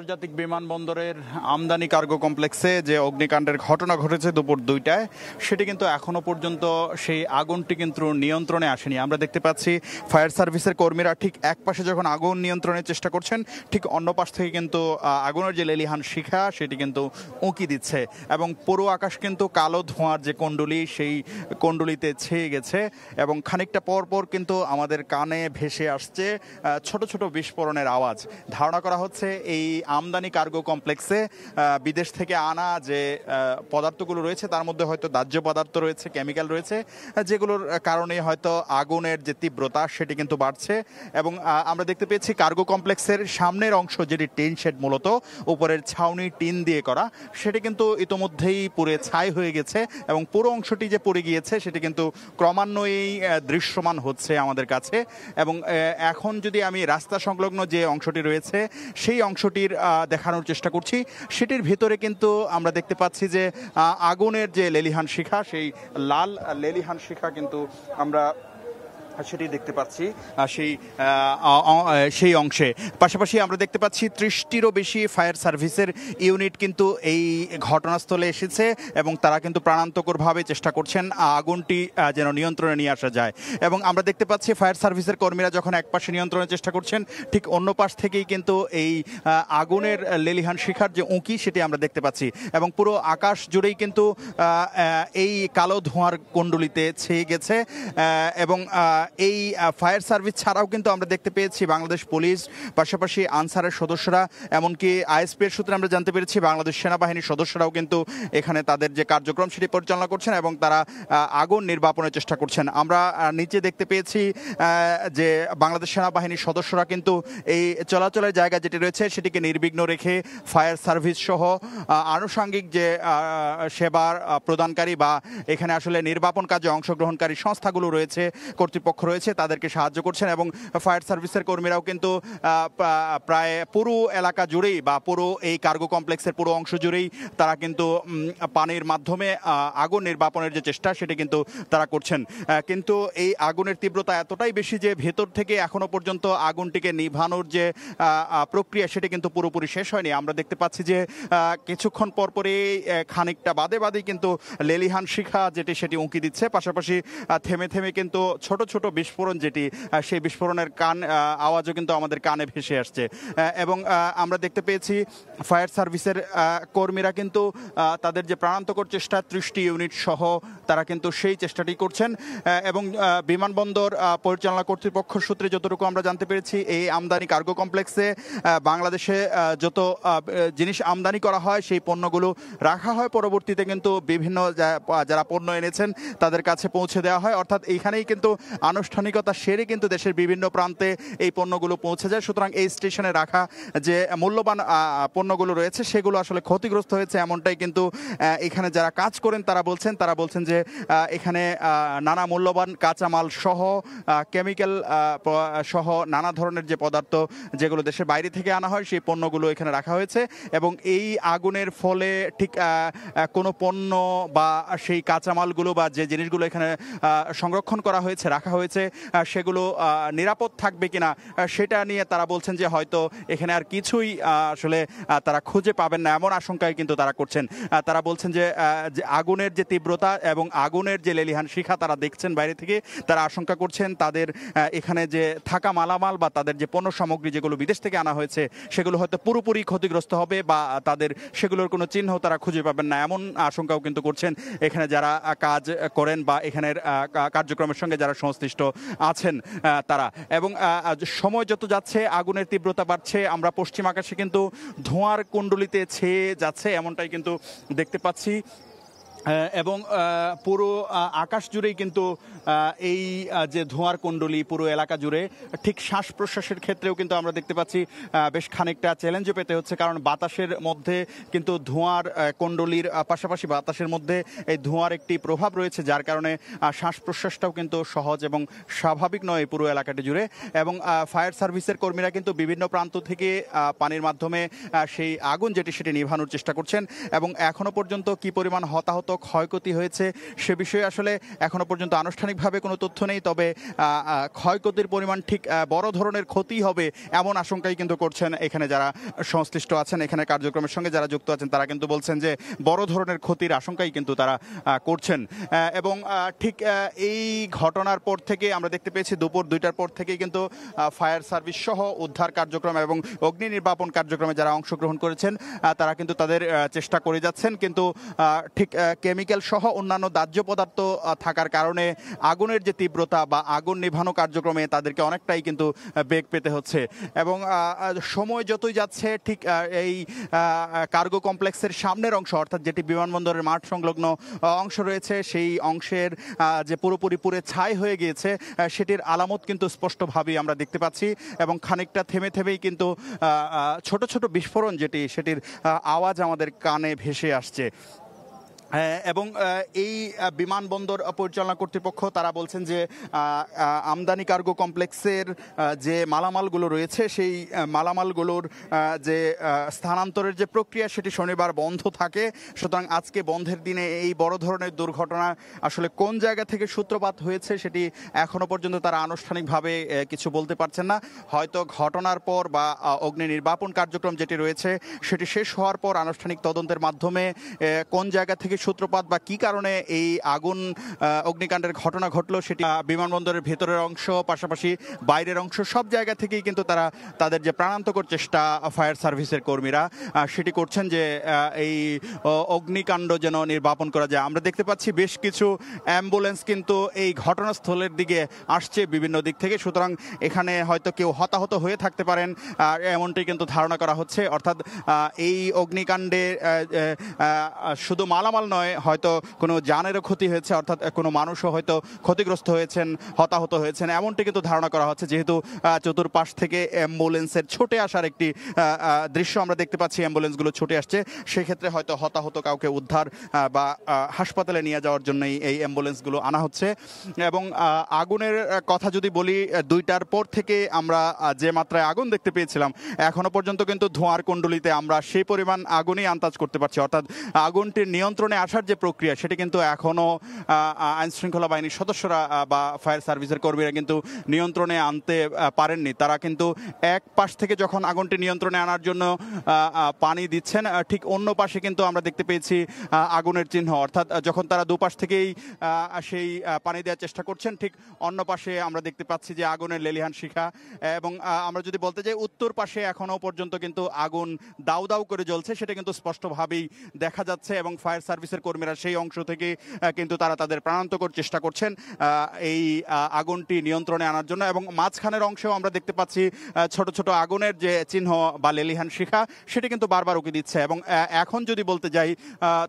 আন্তর্জাতিক বিমানবন্দরের আমদানি কার্গো কমপ্লেক্সে যে অগ্নিকাণ্ডের ঘটনা ঘটেছে দুপুর 2টায়, সেটি কিন্তু এখনো পর্যন্ত সেই আগুনটি কিন্তু নিয়ন্ত্রণে আসেনি। আমরা দেখতে পাচ্ছি ফায়ার সার্ভিসের কর্মীরা ঠিক এক পাশে যখন আগুন নিয়ন্ত্রণের চেষ্টা করছেন, ঠিক অন্য পাশ থেকে কিন্তু আগুনের যে লেলিহান শিখা সেটি কিন্তু উঁকি দিচ্ছে এবং পুরো আকাশ কিন্তু কালো ধোঁয়ার যে কুণ্ডলী, সেই কুণ্ডলিতে ছেয়ে গেছে এবং খানিকটা পর পর কিন্তু আমাদের কানে ভেসে আসছে ছোট ছোট বিস্ফোরণের আওয়াজ। ধারণা করা হচ্ছে এই আমদানি কার্গো কমপ্লেক্সে বিদেশ থেকে আনা যে পদার্থগুলো রয়েছে তার মধ্যে হয়তো দাহ্য পদার্থ রয়েছে, কেমিক্যাল রয়েছে, যেগুলোর কারণে হয়তো আগুনের যে তীব্রতা সেটি কিন্তু বাড়ছে। এবং আমরা দেখতে পেয়েছি কার্গো কমপ্লেক্সের সামনের অংশ, যেটি টিন শেড, মূলত উপরের ছাউনি টিন দিয়ে করা, সেটি কিন্তু ইতোমধ্যেই পুড়ে ছাই হয়ে গেছে এবং পুরো অংশটি যে পড়ে গিয়েছে সেটি কিন্তু ক্রমান্বয়েই দৃশ্যমান হচ্ছে আমাদের কাছে। এবং এখন যদি আমি রাস্তা সংলগ্ন যে অংশটি রয়েছে সেই অংশটির দেখানোর চেষ্টা করছি, সেটির ভিতরে কিন্তু আমরা দেখতে পাচ্ছি যে আগুনের যে লেলিহান শিখা, সেই লাল লেলিহান শিখা কিন্তু আমরা সেটি দেখতে পাচ্ছি সেই অংশে। পাশাপাশি আমরা দেখতে পাচ্ছি 30টিরও বেশি ফায়ার সার্ভিসের ইউনিট কিন্তু এই ঘটনাস্থলে এসেছে এবং তারা কিন্তু প্রাণান্তকরভাবে চেষ্টা করছেন আগুনটি যেন নিয়ন্ত্রণে নিয়ে আসা যায়। এবং আমরা দেখতে পাচ্ছি ফায়ার সার্ভিসের কর্মীরা যখন এক পাশে নিয়ন্ত্রণের চেষ্টা করছেন, ঠিক অন্য পাশ থেকেই কিন্তু এই আগুনের লেলিহান শিখার যে উঁকি সেটি আমরা দেখতে পাচ্ছি এবং পুরো আকাশ জুড়েই কিন্তু এই কালো ধোঁয়ার কুণ্ডলিতে ছেয়ে গেছে। এবং এই ফায়ার সার্ভিস ছাড়াও কিন্তু আমরা দেখতে পেয়েছি বাংলাদেশ পুলিশ, পাশাপাশি আনসারের সদস্যরা, এমনকি আইএসপির সূত্রে আমরা জানতে পেরেছি বাংলাদেশ সেনাবাহিনীর সদস্যরাও কিন্তু এখানে তাদের যে কার্যক্রম সেটি পরিচালনা করছেন এবং তারা আগুন নির্বাপনের চেষ্টা করছেন। আমরা নিচে দেখতে পেয়েছি যে বাংলাদেশ সেনাবাহিনীর সদস্যরা কিন্তু এই চলাচলের জায়গা যেটি রয়েছে সেটিকে নির্বিঘ্ন রেখে ফায়ার সার্ভিস সহ আনুষঙ্গিক যে সেবার প্রদানকারী বা এখানে আসলে নির্বাপন কাজে অংশগ্রহণকারী সংস্থাগুলো রয়েছে, কর্তৃপক্ষ রয়েছে, তাদেরকে সাহায্য করছেন। এবং ফায়ার সার্ভিসের কর্মীরাও কিন্তু প্রায় পুরো এলাকা জুড়েই বা পুরো এই কার্গো কমপ্লেক্সের পুরো অংশ জুড়েই তারা কিন্তু পানির মাধ্যমে আগুন নির্বাপনের যে চেষ্টা সেটি কিন্তু তারা করছেন। কিন্তু এই আগুনের তীব্রতা এতটাই বেশি যে ভেতর থেকে এখনো পর্যন্ত আগুনটিকে নিভানোর যে প্রক্রিয়া সেটি কিন্তু পুরোপুরি শেষ হয়নি। আমরা দেখতে পাচ্ছি যে কিছুক্ষণ পরপরই খানিকটা বাদে কিন্তু লেলিহান শিখা যেটি সেটি উঁকি দিচ্ছে, পাশাপাশি থেমে থেমে কিন্তু ছোট ছোট বিস্ফোরণ যেটি সেই বিস্ফোরণের আওয়াজও কিন্তু আমাদের কানে ভেসে আসছে। এবং আমরা দেখতে পেয়েছি ফায়ার সার্ভিসের কর্মীরা কিন্তু তাদের যে প্রাণান্তকর চেষ্টা 30টি ইউনিট সহ তারা কিন্তু সেই চেষ্টাটি করছেন। এবং বিমানবন্দর পরিচালনা কর্তৃপক্ষ সূত্রে যতটুকু আমরা জানতে পেরেছি, এই আমদানি কার্গো কমপ্লেক্সে বাংলাদেশে যত জিনিস আমদানি করা হয় সেই পণ্যগুলো রাখা হয়, পরবর্তীতে কিন্তু বিভিন্ন যারা পণ্য এনেছেন তাদের কাছে পৌঁছে দেওয়া হয়। অর্থাৎ এইখানেই কিন্তু আনুষ্ঠানিকতা সেরে কিন্তু দেশের বিভিন্ন প্রান্তে এই পণ্যগুলো পৌঁছে যায়। সুতরাং এই স্টেশনে রাখা যে মূল্যবান পণ্যগুলো রয়েছে সেগুলো আসলে ক্ষতিগ্রস্ত হয়েছে, এমনটাই কিন্তু এখানে যারা কাজ করেন তারা বলছেন যে এখানে নানা মূল্যবান কাঁচামাল সহ কেমিক্যাল সহ নানা ধরনের যে পদার্থ যেগুলো দেশের বাইরে থেকে আনা হয় সেই পণ্যগুলো এখানে রাখা হয়েছে। এবং এই আগুনের ফলে ঠিক কোনো পণ্য বা সেই কাঁচামালগুলো বা যে জিনিসগুলো এখানে সংরক্ষণ করা হয়েছে, রাখা হয়েছে, সেগুলো নিরাপদ থাকবে কিনা সেটা নিয়ে তারা বলছেন যে হয়তো এখানে আর কিছুই আসলে তারা খুঁজে পাবেন না, এমন আশঙ্কায় কিন্তু তারা করছেন। তারা বলছেন যে আগুনের যে তীব্রতা এবং আগুনের যে লেলিহান শিখা তারা দেখছেন বাইরে থেকে, তারা আশঙ্কা করছেন তাদের এখানে যে থাকা মালামাল বা তাদের যে পণ্য সামগ্রী যেগুলো বিদেশ থেকে আনা হয়েছে সেগুলো হয়তো পুরোপুরি ক্ষতিগ্রস্ত হবে বা তাদের সেগুলোর কোনো চিহ্ন তারা খুঁজে পাবেন না, এমন আশঙ্কাও কিন্তু করছেন এখানে যারা কাজ করেন বা এখানের কার্যক্রমের সঙ্গে যারা সংশ্লিষ্ট আছেন তারা। এবং সময় যত যাচ্ছে আগুনের তীব্রতা বাড়ছে, আমরা পশ্চিম আকাশে কিন্তু ধোঁয়ার কুণ্ডলিতে ছেয়ে যাচ্ছে এমনটাই কিন্তু দেখতে পাচ্ছি। এবং পুরো আকাশ জুড়েই কিন্তু এই যে ধোঁয়ার কুণ্ডলী পুরো এলাকা জুড়ে, ঠিক শ্বাস প্রশ্বাসের ক্ষেত্রেও কিন্তু আমরা দেখতে পাচ্ছি বেশ খানিকটা চ্যালেঞ্জও পেতে হচ্ছে, কারণ বাতাসের মধ্যে কিন্তু ধোঁয়ার কুণ্ডলীর পাশাপাশি বাতাসের মধ্যে এই ধোঁয়ার একটি প্রভাব রয়েছে, যার কারণে শ্বাস প্রশ্বাসটাও কিন্তু সহজ এবং স্বাভাবিক নয় পুরো এলাকাটি জুড়ে। এবং ফায়ার সার্ভিসের কর্মীরা কিন্তু বিভিন্ন প্রান্ত থেকে পানির মাধ্যমে সেই আগুন যেটি সেটি নিভানোর চেষ্টা করছেন। এবং এখনো পর্যন্ত কি পরিমাণ হতাহত ক্ষয়ক্ষতি হয়েছে সে বিষয়ে আসলে এখনো পর্যন্ত আনুষ্ঠানিকভাবে কোনো তথ্য নেই, তবে ক্ষয়ক্ষতির পরিমাণ ঠিক বড় ধরনের ক্ষতি হবে এমন আশঙ্কাই কিন্তু করছেন এখানে যারা সংশ্লিষ্ট আছেন, এখানে কার্যক্রমের সঙ্গে যারা যুক্ত আছেন তারা কিন্তু বলছেন যে বড় ধরনের ক্ষতির আশঙ্কাই কিন্তু তারা করছেন। এবং ঠিক এই ঘটনার পর থেকে আমরা দেখতে পেয়েছি দুপুর 2টার পর থেকেই কিন্তু ফায়ার সার্ভিস সহ উদ্ধার কার্যক্রম এবং অগ্নি নির্বাপন কার্যক্রমে যারা অংশগ্রহণ করেছেন তারা কিন্তু তাদের চেষ্টা করে যাচ্ছেন, কিন্তু ঠিক কেমিক্যাল সহ অন্যান্য দাহ্য পদার্থ থাকার কারণে আগুনের যে তীব্রতা বা আগুন নিভানো কার্যক্রমে তাদেরকে অনেকটাই কিন্তু বেগ পেতে হচ্ছে। এবং সময় যতই যাচ্ছে ঠিক এই কার্গো কমপ্লেক্সের সামনের অংশ অর্থাৎ যেটি বিমানবন্দরের মাঠ সংলগ্ন অংশ রয়েছে সেই অংশের যে পুরোপুরি পুরে ছাই হয়ে গিয়েছে সেটির আলামত কিন্তু স্পষ্টভাবেই আমরা দেখতে পাচ্ছি। এবং খানিকটা থেমে থেমেই কিন্তু ছোট ছোট বিস্ফোরণ সেটির আওয়াজ আমাদের কানে ভেসে আসছে। এবং এই বিমানবন্দর পরিচালনা কর্তৃপক্ষ তারা বলছেন যে আমদানি কার্গো কমপ্লেক্সের যে মালামালগুলো রয়েছে সেই মালামালগুলোর যে স্থানান্তরের যে প্রক্রিয়া সেটি শনিবার বন্ধ থাকে, সুতরাং আজকে বন্ধের দিনে এই বড় ধরনের দুর্ঘটনা আসলে কোন জায়গা থেকে সূত্রপাত হয়েছে সেটি এখনো পর্যন্ত তারা আনুষ্ঠানিকভাবে কিছু বলতে পারছেন না। হয়তো ঘটনার পর বা অগ্নি নির্বাপন কার্যক্রম যেটি রয়েছে সেটি শেষ হওয়ার পর আনুষ্ঠানিক তদন্তের মাধ্যমে কোন জায়গা থেকে সূত্রপাত বা কি কারণে এই আগুন অগ্নিকাণ্ডের ঘটনা ঘটলো সেটি বিমানবন্দরের ভেতরের অংশ পাশাপাশি বাইরের অংশ সব জায়গা থেকেই কিন্তু তারা তাদের যে প্রাণান্তকর চেষ্টা ফায়ার সার্ভিসের কর্মীরা সেটি করছেন যে এই অগ্নিকাণ্ড যেন নির্বাপন করা যায়। আমরা দেখতে পাচ্ছি বেশ কিছু অ্যাম্বুলেন্স কিন্তু এই ঘটনাস্থলের দিকে আসছে বিভিন্ন দিক থেকে, সুতরাং এখানে হয়তো কেউ হতাহত হয়ে থাকতে পারেন এমনটি কিন্তু ধারণা করা হচ্ছে। অর্থাৎ এই অগ্নিকাণ্ডে শুধু মালামাল নয়, হয়তো কোনো জানেরও ক্ষতি হয়েছে, অর্থাৎ কোনো মানুষও হয়তো ক্ষতিগ্রস্ত হয়েছেন, হতাহত হয়েছেন এমনটি কিন্তু ধারণা করা হচ্ছে, যেহেতু চতুর্পাশ থেকে অ্যাম্বুলেন্সের ছুটে আসার একটি দৃশ্য আমরা দেখতে পাচ্ছি। অ্যাম্বুলেন্সগুলো ছুটে আসছে, সেক্ষেত্রে হয়তো হতাহত কাউকে উদ্ধার বা হাসপাতালে নিয়ে যাওয়ার জন্যই এই অ্যাম্বুলেন্সগুলো আনা হচ্ছে। এবং আগুনের কথা যদি বলি, 2টার পর থেকে আমরা যে মাত্রায় আগুন দেখতে পেয়েছিলাম এখনো পর্যন্ত কিন্তু ধোঁয়ার কুণ্ডলিতে আমরা সেই পরিমাণ আগুনই আন্দাজ করতে পারছি। অর্থাৎ আগুনটির নিয়ন্ত্রণে আসার যে প্রক্রিয়া সেটি কিন্তু এখনও আইন শৃঙ্খলা বাহিনীর সদস্যরা বা ফায়ার সার্ভিসের কর্মীরা কিন্তু নিয়ন্ত্রণে আনতে পারেননি। তারা কিন্তু এক পাশ থেকে যখন আগুনটি নিয়ন্ত্রণে আনার জন্য পানি দিচ্ছেন, ঠিক অন্য পাশে কিন্তু আমরা দেখতে পেয়েছি আগুনের চিহ্ন, অর্থাৎ যখন তারা দুপাশ থেকেই সেই পানি দেওয়ার চেষ্টা করছেন ঠিক অন্য পাশে আমরা দেখতে পাচ্ছি যে আগুনের লেলিহান শিখা। এবং আমরা যদি বলতে যাই উত্তর পাশে এখনও পর্যন্ত কিন্তু আগুন দাউ দাউ করে জ্বলছে, সেটা কিন্তু স্পষ্টভাবেই দেখা যাচ্ছে। এবং ফায়ার সার্ভিসের কর্মীরা সেই অংশ থেকে কিন্তু তারা তাদের প্রাণান্তকর চেষ্টা করছেন এই আগুনটি নিয়ন্ত্রণে আনার জন্য। এবং মাঝখানের অংশেও আমরা দেখতে পাচ্ছি ছোট ছোট আগুনের যে চিহ্ন বা লেলিহান শিখা সেটি কিন্তু বারবার উকি দিচ্ছে। এবং এখন যদি বলতে যাই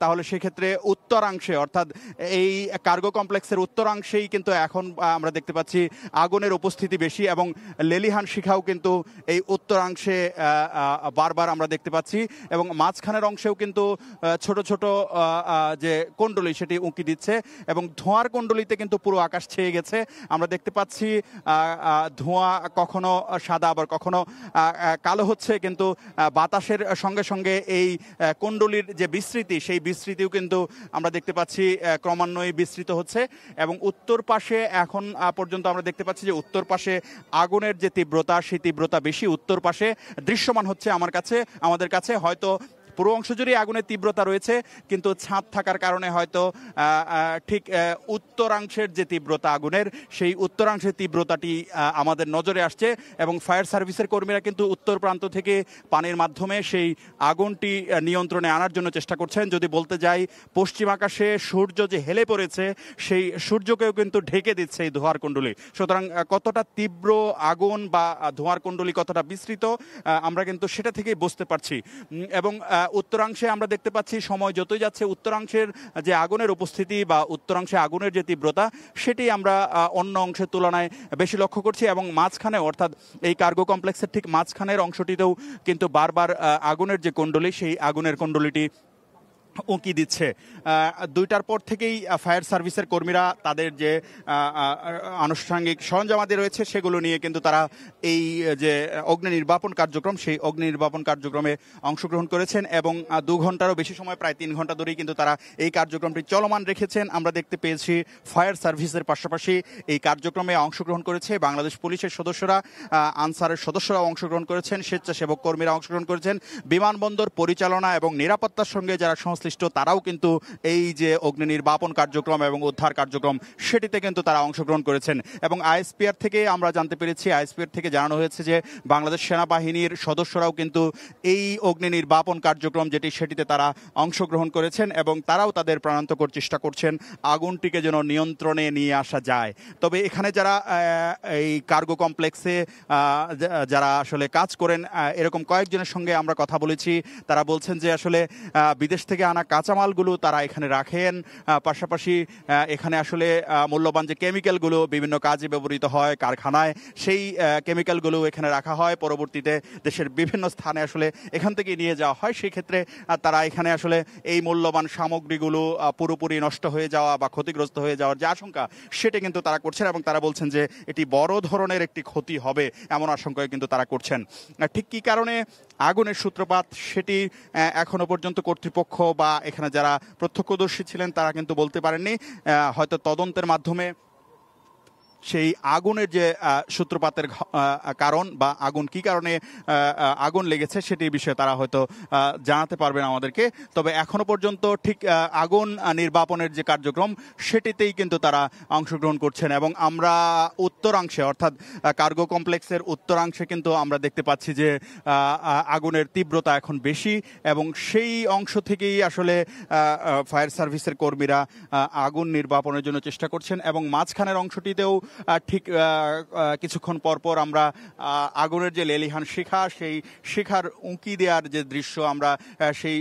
তাহলে সেক্ষেত্রে উত্তরাংশে অর্থাৎ এই কার্গো কমপ্লেক্সের উত্তরাংশেই কিন্তু এখন আমরা দেখতে পাচ্ছি আগুনের উপস্থিতি বেশি, এবং লেলিহান শিখাও কিন্তু এই উত্তরাংশে বারবার আমরা দেখতে পাচ্ছি। এবং মাঝখানের অংশেও কিন্তু ছোট ছোট যে কুণ্ডলী সেটি উঁকি দিচ্ছে, এবং ধোঁয়ার কুণ্ডলিতে কিন্তু পুরো আকাশ ছেয়ে গেছে। আমরা দেখতে পাচ্ছি ধোঁয়া কখনো সাদা আবার কখনো কালো হচ্ছে, কিন্তু বাতাসের সঙ্গে সঙ্গে এই কুণ্ডলীর যে বিস্তৃতি সেই বিস্তৃতিও কিন্তু আমরা দেখতে পাচ্ছি ক্রমান্বয়ে বিস্তৃত হচ্ছে। এবং উত্তর পাশে এখন পর্যন্ত আমরা দেখতে পাচ্ছি যে উত্তর পাশে আগুনের যে তীব্রতা সেই তীব্রতা বেশি উত্তর পাশে দৃশ্যমান হচ্ছে আমাদের কাছে। হয়তো পুরো অংশ জুড়ে আগুনের তীব্রতা রয়েছে, কিন্তু ছাদ থাকার কারণে হয়তো ঠিক উত্তরাংশের যে তীব্রতা আগুনের সেই উত্তরাংশের তীব্রতাটি আমাদের নজরে আসছে। এবং ফায়ার সার্ভিসের কর্মীরা কিন্তু উত্তর প্রান্ত থেকে পানির মাধ্যমে সেই আগুনটি নিয়ন্ত্রণে আনার জন্য চেষ্টা করছেন। যদি বলতে যাই পশ্চিম আকাশে সূর্য যে হেলে পড়েছে সেই সূর্যকেও কিন্তু ঢেকে দিচ্ছে এই ধোঁয়ার কুণ্ডলী। সুতরাং কতটা তীব্র আগুন বা ধোঁয়ার কুণ্ডলী কতটা বিস্তৃত আমরা কিন্তু সেটা থেকেই বুঝতে পারছি। এবং উত্তরাংশে আমরা দেখতে পাচ্ছি সময় যতই যাচ্ছে উত্তরাংশের যে আগুনের উপস্থিতি বা উত্তরাংশে আগুনের যে তীব্রতা সেটি আমরা অন্য অংশের তুলনায় বেশি লক্ষ্য করছি। এবং মাঝখানে অর্থাৎ এই কার্গো কমপ্লেক্সের ঠিক মাঝখানের অংশটিতেও কিন্তু বারবার আগুনের যে কুণ্ডলী সেই আগুনের কুণ্ডলীটি উঁকি দিচ্ছে। 2টার পর থেকেই ফায়ার সার্ভিসের কর্মীরা তাদের যে আনুষঙ্গিক সরঞ্জামাদি রয়েছে সেগুলো নিয়ে কিন্তু তারা এই যে অগ্নি নির্বাপন কার্যক্রম সেই অগ্নি নির্বাপন কার্যক্রমে অংশগ্রহণ করেছেন এবং 2 ঘন্টারও বেশি সময় প্রায় 3 ঘন্টা ধরেই কিন্তু তারা এই কার্যক্রমটি চলমান রেখেছেন। আমরা দেখতে পেয়েছি ফায়ার সার্ভিসের পাশাপাশি এই কার্যক্রমে অংশগ্রহণ করেছে বাংলাদেশ পুলিশের সদস্যরা, আনসারের সদস্যরাও অংশগ্রহণ করেছেন, স্বেচ্ছাসেবক কর্মীরা অংশগ্রহণ করেছেন, বিমানবন্দর পরিচালনা এবং নিরাপত্তার সঙ্গে যারা সংশ্লিষ্ট তারাও কিন্তু এই যে অগ্নি নির্বাপন কার্যক্রম এবং উদ্ধার কার্যক্রম সেটিতে কিন্তু তারা অংশগ্রহণ করেছেন। এবং আইএসপিআর থেকে আমরা জানতে পেরেছি, আইএসপিআর থেকে জানানো হয়েছে যে বাংলাদেশ সেনাবাহিনীর সদস্যরাও কিন্তু এই অগ্নি নির্বাপন কার্যক্রম যেটি সেটিতে তারা অংশগ্রহণ করেছেন এবং তারাও তাদের প্রাণান্তকর চেষ্টা করছেন আগুনটিকে যেন নিয়ন্ত্রণে নিয়ে আসা যায়। তবে এখানে যারা এই কার্গো কমপ্লেক্সে যারা আসলে কাজ করেন এরকম কয়েকজনের সঙ্গে আমরা কথা বলেছি, তারা বলছেন যে আসলে বিদেশ থেকে আনা কাঁচামালগুলো তারা এখানে রাখেন, পাশাপাশি এখানে আসলে মূল্যবান যে কেমিক্যালগুলো বিভিন্ন কাজে ব্যবহৃত হয় কারখানায় সেই কেমিক্যালগুলো এখানে রাখা হয়, পরবর্তীতে দেশের বিভিন্ন স্থানে আসলে এখান থেকে নিয়ে যাওয়া হয়। সেই ক্ষেত্রে তারা এখানে আসলে এই মূল্যবান সামগ্রীগুলো পুরোপুরি নষ্ট হয়ে যাওয়া বা ক্ষতিগ্রস্ত হয়ে যাওয়ার যে আশঙ্কা সেটা কিন্তু তারা করছেন এবং তারা বলছেন যে এটি বড় ধরনের একটি ক্ষতি হবে এমন আশঙ্কায় কিন্তু তারা করছেন। ঠিক কী কারণে আগুনের সূত্রপাত সেটি এখনো পর্যন্ত কর্তৃপক্ষ বা এখানে যারা প্রত্যক্ষদর্শী ছিলেন তারা কিন্তু বলতে পারেননি। হয়তো তদন্তের মাধ্যমে সেই আগুনের যে সূত্রপাতের কারণ বা আগুন কি কারণে আগুন লেগেছে সেটির বিষয়ে তারা হয়তো জানাতে পারবেন আমাদেরকে। তবে এখনো পর্যন্ত ঠিক আগুন নির্বাপনের যে কার্যক্রম সেটিতেই কিন্তু তারা অংশগ্রহণ করছেন এবং আমরা উত্তরাংশে অর্থাৎ কার্গো কমপ্লেক্সের উত্তরাংশে কিন্তু আমরা দেখতে পাচ্ছি যে আগুনের তীব্রতা এখন বেশি এবং সেই অংশ থেকেই আসলে ফায়ার সার্ভিসের কর্মীরা আগুন নির্বাপনের জন্য চেষ্টা করছেন এবং মাঝখানের অংশটিতেও ঠিক কিছুক্ষণ পরপর আমরা আগুনের যে লেলিহান শিখা সেই শিখার উঁকি দেওয়ার যে দৃশ্য আমরা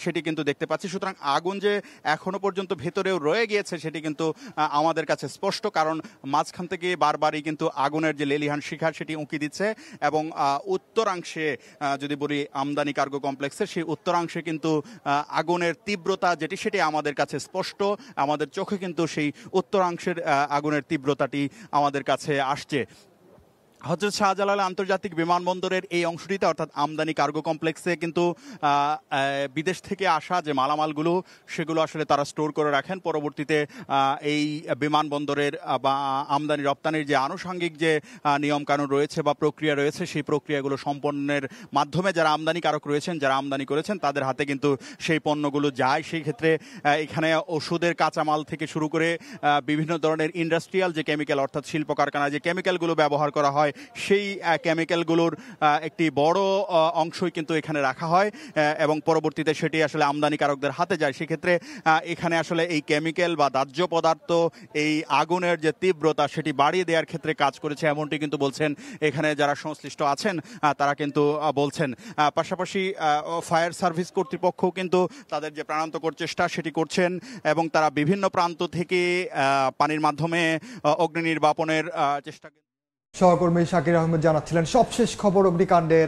সেটি কিন্তু দেখতে পাচ্ছি। সুতরাং আগুন যে এখনো পর্যন্ত ভেতরেও রয়ে গিয়েছে সেটি কিন্তু আমাদের কাছে স্পষ্ট, কারণ মাঝখান থেকে বারবারই কিন্তু আগুনের যে লেলিহান শিখা সেটি উঁকি দিচ্ছে এবং উত্তরাংশে যদি বলি আমদানি কার্গো কমপ্লেক্সের সেই উত্তরাংশে কিন্তু আগুনের তীব্রতা যেটি সেটি আমাদের কাছে স্পষ্ট, আমাদের চোখে কিন্তু সেই উত্তরাংশের আগুনের তীব্রতাটি আমাদের কাছে আসছে। হযরত শাহজালাল আন্তর্জাতিক বিমানবন্দরের এই অংশটিতে অর্থাৎ আমদানি কার্গো কমপ্লেক্সে কিন্তু বিদেশ থেকে আসা যে মালামালগুলো সেগুলো আসলে তারা স্টোর করে রাখেন, পরবর্তীতে এই বিমানবন্দরের বা আমদানি রপ্তানির যে আনুষঙ্গিক যে নিয়মকানুন রয়েছে বা প্রক্রিয়া রয়েছে সেই প্রক্রিয়াগুলো সম্পন্নের মাধ্যমে যারা আমদানিকারক রয়েছেন যারা আমদানি করেছেন তাদের হাতে কিন্তু সেই পণ্যগুলো যায়। সেই ক্ষেত্রে এখানে ওষুধের কাঁচামাল থেকে শুরু করে বিভিন্ন ধরনের ইন্ডাস্ট্রিয়াল যে কেমিক্যাল অর্থাৎ শিল্প কারখানায় যে কেমিক্যালগুলো ব্যবহার করা হয় সেই কেমিক্যালগুলোর একটি বড় অংশই কিন্তু এখানে রাখা হয় এবং পরবর্তীতে সেটি আসলে আমদানিকারকদের হাতে যায়। সেক্ষেত্রে এখানে আসলে এই কেমিক্যাল বা দাহ্য পদার্থ এই আগুনের যে তীব্রতা সেটি বাড়িয়ে দেওয়ার ক্ষেত্রে কাজ করেছে এমনটি কিন্তু বলছেন এখানে যারা সংশ্লিষ্ট আছেন তারা কিন্তু বলছেন। পাশাপাশি ফায়ার সার্ভিস কর্তৃপক্ষও কিন্তু তাদের যে প্রাণান্তকর চেষ্টা সেটি করছেন এবং তারা বিভিন্ন প্রান্ত থেকে পানির মাধ্যমে অগ্নি নির্বাপনের চেষ্টা। সহকর্মী শাকির আহমেদ জানাচ্ছিলেন সবশেষ খবর অগ্নিকাণ্ডের।